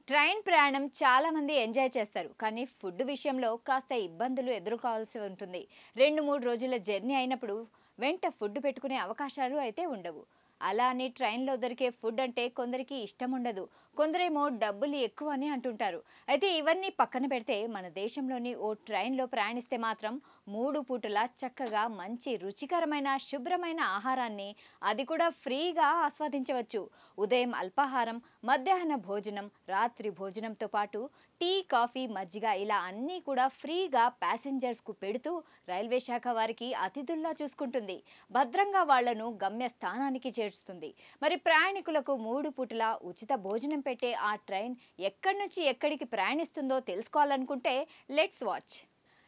Train ప్రయాణం చాలా మంది ఎంజాయ్ చేస్తారు. కానీ ఫుడ్ విషయంలో కాస్త ఇబ్బందులు ఎదుర్కోవాల్సి ఉంటుంది. 2-3 రోజుల జర్నీ అయినప్పుడు వెంట ఫుడ్ పెట్టుకునే అవకాశాలు అయితే ఉండవు. అలా అని ట్రైన్‌లో దొరికే ఫుడ్ అంటే కొందరికి ఇష్టం ఉండదు. కొందరేమో డబ్బులు ఎక్కువ అని అంటుంటారు. అయితే ఇవన్నీ పక్కన పెడితే మన దేశంలోని ఓ ట్రైన్‌లో ప్రయాణిస్తే మాత్రం 3 పూటలా చక్కగా మంచి రుచికరమైన శుభ్రమైన ఆహారాన్ని అది కూడా ఫ్రీగా ఆస్వాదించవచ్చు. ఉదయం అల్పాహారం, మధ్యాహ్న భోజనం, రాత్రి భోజనంతో పాటు టీ, కాఫీ, మజ్జిగ ఇలా అన్నీ కూడా ఫ్రీగా ప్యాసింజర్స్‌కు పెడుతూ రైల్వే శాఖ వారికి అతిథుల్లా చూసుకుంటుంది. భద్రంగా వాళ్లను గమ్య స్థానానికి చేర్చుతుంది. మరి ప్రయాణికులకు 3 పూటలా ఉచిత భోజనం పెట్టే ఆ ట్రైన్ ఎక్కడి నుంచి ఎక్కడికి ప్రయాణిస్తుందో తెలుసుకోవాలనుకుంటే లెట్స్ వాచ్.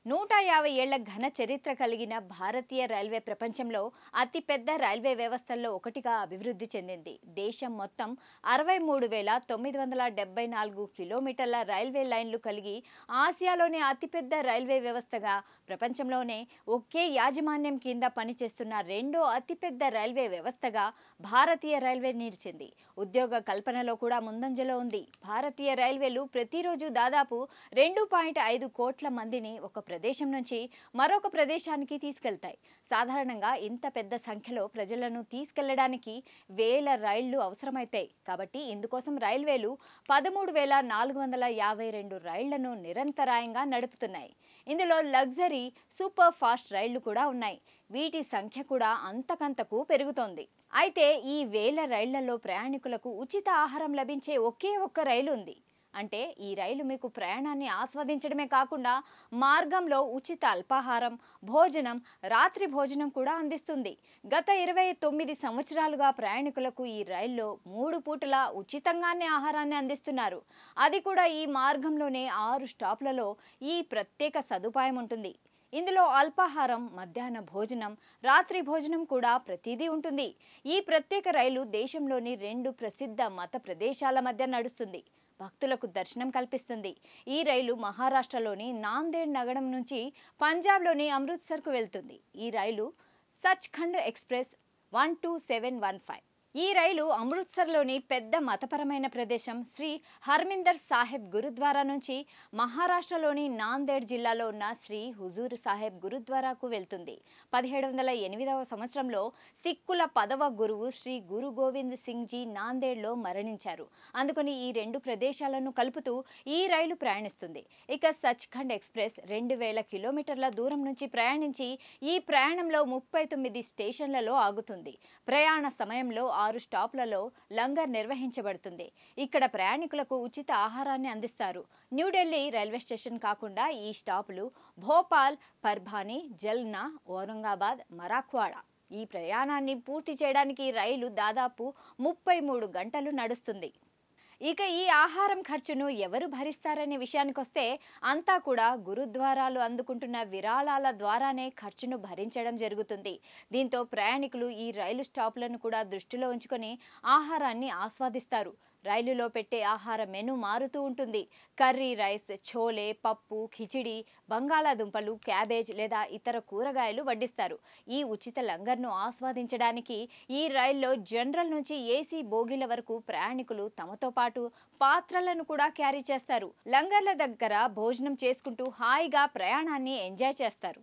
150 ఏళ్ల ఘన చరిత్ర కలిగిన భారతీయ రైల్వే ప్రపంచంలో అతిపెద్ద రైల్వే వ్యవస్థల్లో ఒకటిగా అభివృద్ధి చెందింది. దేశం మొత్తం 63,974 కిలోమీటర్ల రైల్వే లైన్లు కలిగి ఆసియాలోనే అతిపెద్ద రైల్వే వ్యవస్థగా, ప్రపంచంలోనే ఒకే యాజమాన్యం కింద పనిచేస్తున్న రెండో అతిపెద్ద రైల్వే వ్యవస్థగా భారతీయ రైల్వే నిలిచింది. ఉద్యోగ కల్పనలో కూడా ముందంజలో ఉంది. భారతీయ రైల్వేలు ప్రతిరోజు దాదాపు 2.5 కోట్ల మందిని ఒక ప్రదేశం నుంచి మరొక ప్రదేశానికి తీసుకెళ్తాయి. సాధారణంగా ఇంత పెద్ద సంఖ్యలో ప్రజలను తీసుకెళ్లడానికి వేల రైళ్లు అవసరమవుతాయి. కాబట్టి ఇందుకోసం రైల్వేలు 13,452 రైళ్లను నిరంతరాయంగా నడుపుతున్నాయి. ఇందులో లగ్జరీ, సూపర్ ఫాస్ట్ రైళ్లు కూడా ఉన్నాయి. వీటి సంఖ్య కూడా అంతకంతకు పెరుగుతోంది. అయితే ఈ వేల రైళ్లలో ప్రయాణికులకు ఉచిత ఆహారం లభించే ఒకే ఒక్క రైలు ఉంది. అంటే ఈ రైలు మీకు ప్రయాణాన్ని ఆస్వాదించడమే కాకుండా మార్గంలో ఉచిత అల్పాహారం, భోజనం, రాత్రి భోజనం కూడా అందిస్తుంది. గత 29 సంవత్సరాలుగా ప్రయాణికులకు ఈ రైల్లో 3 పూటలా ఉచితంగానే ఆహారాన్ని అందిస్తున్నారు. అది కూడా ఈ మార్గంలోనే 6 స్టాప్లలో ఈ ప్రత్యేక సదుపాయం ఉంటుంది. ఇందులో అల్పాహారం, మధ్యాహ్న భోజనం, రాత్రి భోజనం కూడా ప్రతిదీ ఉంటుంది. ఈ ప్రత్యేక రైలు దేశంలోని 2 ప్రసిద్ధ మత ప్రదేశాల మధ్య నడుస్తుంది. భక్తులకు దర్శనం కల్పిస్తుంది. ఈ రైలు మహారాష్ట్రలోని నాందేడ్ నగరం నుంచి పంజాబ్లోని అమృత్సర్కు వెళ్తుంది. ఈ రైలు సచ్ఖండ్ ఎక్స్ప్రెస్ 12715. ఈ రైలు అమృత్సర్లోని పెద్ద మతపరమైన ప్రదేశం శ్రీ హర్మిందర్ సాహెబ్ గురుద్వారా నుంచి మహారాష్ట్రలోని నాందేడ్ జిల్లాలో ఉన్న శ్రీ హుజూర్ సాహెబ్ గురుద్వారాకు వెళ్తుంది. 1708వ సంవత్సరంలో సిక్కుల 10వ గురువు శ్రీ గురు గోవింద్ సింగ్ జీ నాందేడ్లో మరణించారు. అందుకని ఈ 2 ప్రదేశాలను కలుపుతూ ఈ రైలు ప్రయాణిస్తుంది. ఇక సచ్ఖండ్ ఎక్స్ప్రెస్ 2000 కిలోమీటర్ల దూరం నుంచి ప్రయాణించి ఈ ప్రయాణంలో 39 స్టేషన్లలో ఆగుతుంది. ప్రయాణ సమయంలో 6 స్టాప్లలో లంగర్ నిర్వహించబడుతుంది. ఇక్కడ ప్రయాణికులకు ఉచిత ఆహారాన్ని అందిస్తారు. న్యూఢిల్లీ రైల్వే స్టేషన్ కాకుండా ఈ స్టాపులు భోపాల్, పర్భాని, జల్నా, ఔరంగాబాద్, మరాఠ్వాడా. ఈ ప్రయాణాన్ని పూర్తి చేయడానికి రైలు దాదాపు 33 గంటలు నడుస్తుంది. ఇక ఈ ఆహారం ఖర్చును ఎవరు భరిస్తారనే విషయానికొస్తే అంతా కూడా గురుద్వారాలు అందుకుంటున్న విరాళాల ద్వారానే ఖర్చును భరించడం జరుగుతుంది. దీంతో ప్రయాణికులు ఈ రైలు స్టాపులను కూడా దృష్టిలో ఉంచుకొని ఆహారాన్ని ఆస్వాదిస్తారు. రైలులో పెట్టే ఆహార మెను మారుతూ ఉంటుంది. కర్రీ రైస్, ఛోలే, పప్పు, ఖిచిడి, బంగాళాదుంపలు, క్యాబేజ్ లేదా ఇతర కూరగాయలు వడ్డిస్తారు. ఈ ఉచిత లంగర్ను ఆస్వాదించడానికి ఈ రైల్లో జనరల్ నుంచి ఏసీ బోగీల వరకు ప్రయాణికులు తమతో పాటు పాత్రలను కూడా క్యారీ చేస్తారు. లంగర్ల దగ్గర భోజనం చేసుకుంటూ హాయిగా ప్రయాణాన్ని ఎంజాయ్ చేస్తారు.